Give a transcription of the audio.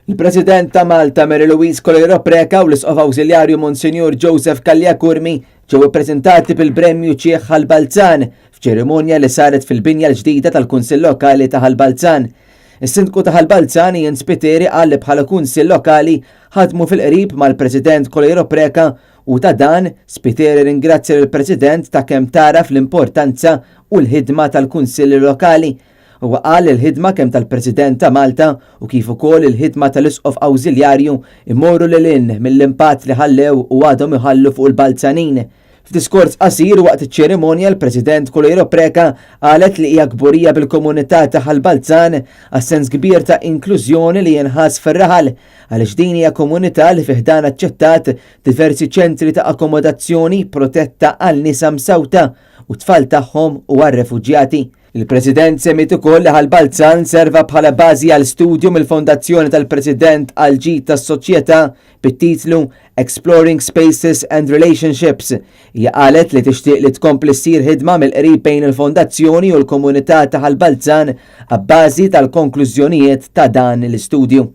Il-President ta' Malta Mary Louise Colero Preca u l-Isqof Awżiljarju Monsinjur Joseph Kaljakurmi ġew ippreżentati bil-Premju Ċieħ Ħalbalzan f'ċerimonja li saret fil-binja l-ġdida tal-Kunsill Lokali ta' Ħalbalzan. Is-Sindku ta' Ħalbalzan Ian Spiteri qal li bħala Kunsill Lokali ħadmu fil-qrib mal-President Colero Preca u ta' dan Spiteri ringrazzja lill-President ta' kemm taraf l-importanza u l-ħidma tal-Kunsilli Lokali. Huwa qal il-ħidma kemm tal-President ta' Malta u kif ukoll il-ħidma tal-Isqof Awżiljarju immorru lil hinn mill-impatt li ħallew u għadhom iħallu fuq il-Balzanin. F'diskors qasir waqt iċ-ċerimonja l-President Colero Preca qalet li hija kburija bil-komunità ta' Ħalbalzan għas-sens kbir ta' inklużjoni li jinħass fir-raħal għaliex din hija komunità li fih dan aċċettat diversi ċentri ta' akkomodazzjoni protetta għal nisa msawta u tfal tagħhom u għar-refuġjati. Il-President semmit ukoll li Ħalbalzan serva bħala bażi għal studju mill-Fondazzjoni tal-President għal ġid tas-soċjetà bit-titlu Exploring Spaces and Relationships. Hija qalet li tixtieq li tkompli ssir ħidma mill-qrib bejn il-Fondazzjoni u l-komunità ta' Ħalbalzan abbażi tal-konklużjonijiet ta' dan l-istudju.